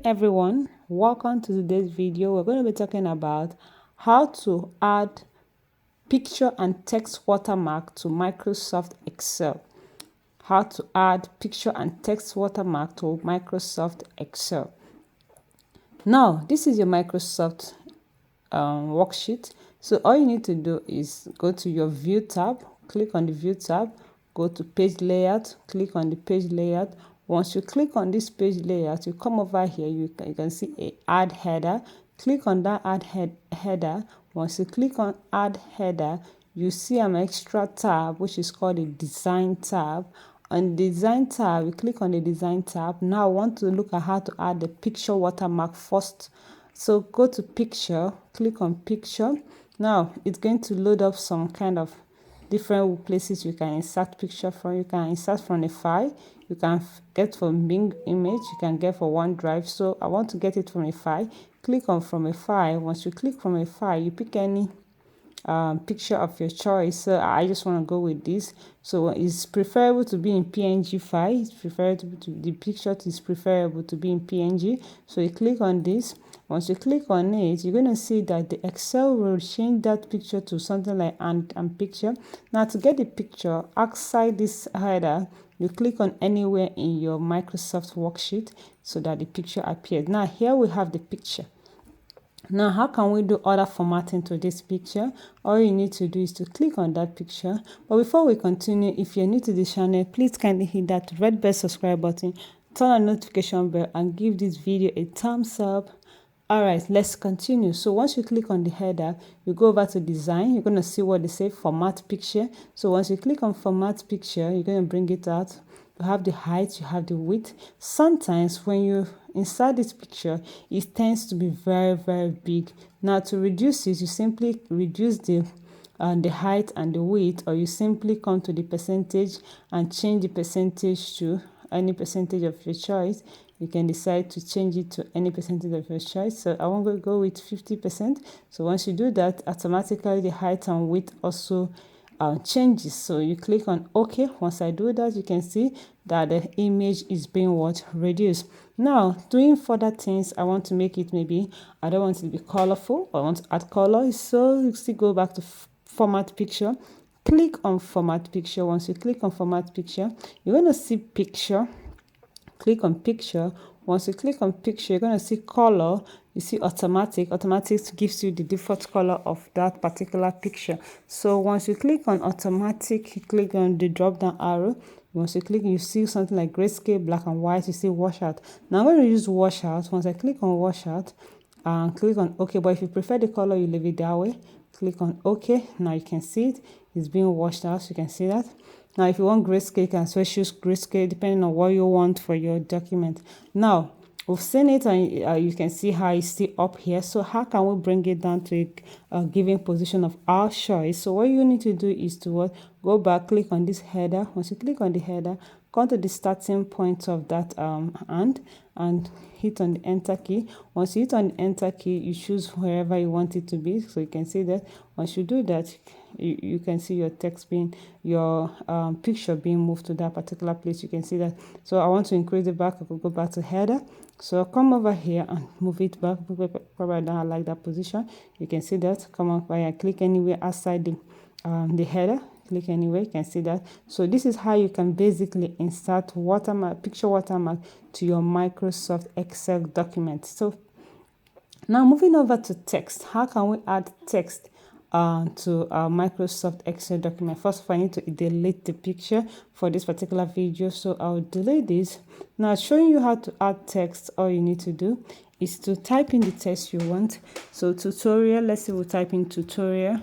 everyone, welcome to today's video. We're going to be talking about how to add picture and text watermark to Microsoft Excel. How to add picture and text watermark to Microsoft Excel. Now, this is your Microsoft worksheet. So all you need to do is go to your View tab, click on the View tab, go to Page Layout, click on the Page Layout. Once you click on this page layout, you come over here, you can see a Add Header. Click on that header. Once you click on Add Header, you see an extra tab which is called a Design tab. On the Design tab, you click on the Design tab. Now I want to look at how to add the picture watermark first. So go to Picture, click on Picture. Now it's going to load up some kind of different places you can insert picture from. You can insert from a file, you can get from Bing image, you can get for OneDrive. So I want to get it from a file. Click on from a file. Once you click from a file, you pick any picture of your choice. So I just want to go with this. So it's preferable to be in PNG file. It's preferable to the picture is preferable to be in PNG. So you click on this. Once you click on it, you're going to see that the Excel will change that picture to something like and picture. Now to get the picture outside this header, you click on anywhere in your Microsoft worksheet so that the picture appears. Now here we have the picture. Now, how can we do other formatting to this picture? All you need to do is to click on that picture. But before we continue, if you're new to the channel, please kindly hit that red bell subscribe button, turn on notification bell, and give this video a thumbs up. Alright, let's continue. So once you click on the header, you go over to design. You're going to see what they say, format picture. So once you click on format picture, you're going to bring it out. You have the height, you have the width. Sometimes when you inside this picture, it tends to be very big. Now to reduce it, you simply reduce the height and the width, or you simply come to the percentage and change the percentage to any percentage of your choice. You can decide to change it to any percentage of your choice. So I want to go with 50%. So once you do that, automatically the height and width also changes. So you click on OK. Once I do that, you can see that the image is being reduced. Now doing further things, I want to make it, maybe I don't want it to be colorful, I want to add color. So you still go back to format picture, click on format picture. Once you click on format picture, you're going to see picture. Click on picture. Once you click on picture, you're going to see color. You see automatic gives you the default color of that particular picture. So once you click on automatic, you click on the drop down arrow. Once you click, you see something like grayscale, black and white. You see washout. Now I'm going to use washout. Once I click on washout and click on OK, but if you prefer the color, you leave it that way. Click on OK. Now you can see it. It's being washed out. You can see that. Now, if you want grayscale, you can switch choose grayscale depending on what you want for your document. Now, we've seen it, and you can see how it's still up here. So how can we bring it down to a given position of our choice? So what you need to do is to go back, click on this header. Once you click on the header, come to the starting point of that and hit on the enter key. Once you hit on the enter key, you choose wherever you want it to be. So you can see that once you do that, you can see your text being, your picture being moved to that particular place. You can see that. So I want to increase it back. I could go back to header. So I'll come over here and move it back. Probably I don't like that position. You can see that. Come over here, click anywhere outside the header. Click anywhere, you can see that. So this is how you can basically insert watermark, picture watermark to your Microsoft Excel document. So now moving over to text. How can we add text to our Microsoft Excel document? First of all, I need to delete the picture for this particular video. So I'll delete this. Now showing you how to add text, all you need to do is to type in the text you want. So tutorial, let's say we'll type in tutorial.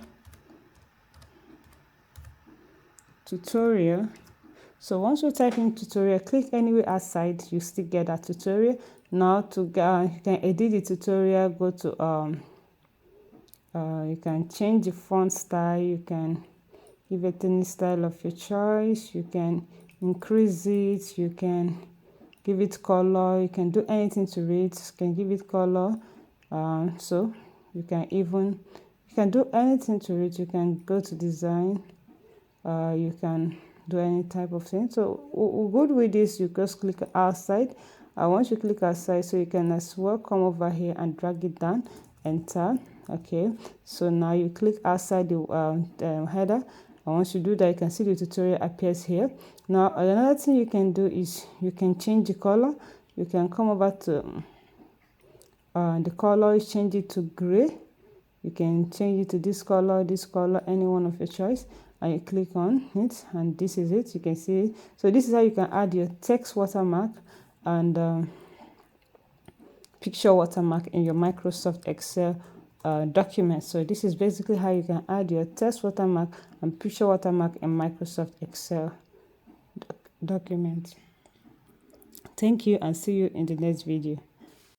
So once you type in tutorial, click anywhere outside, you still get that tutorial. Now to you can edit the tutorial, go to you can change the font style, you can give it any style of your choice, you can increase it, you can give it color, you can do anything to it, you can give it color. So you can do anything to it. You can go to design. You can do any type of thing. So good with this, you just click outside Once you click outside, so you can as well come over here and drag it down, enter. Okay, so now you click outside the header, and once you do that, you can see the tutorial appears here. Now another thing you can do is you can change the color. You can come over to the color, change it to gray. You can change it to this color, any one of your choice, and you click on it, and this is it. You can see it. So this is how you can add your text watermark and picture watermark in your Microsoft Excel document. So this is basically how you can add your text watermark and picture watermark in Microsoft Excel document. Thank you, and see you in the next video.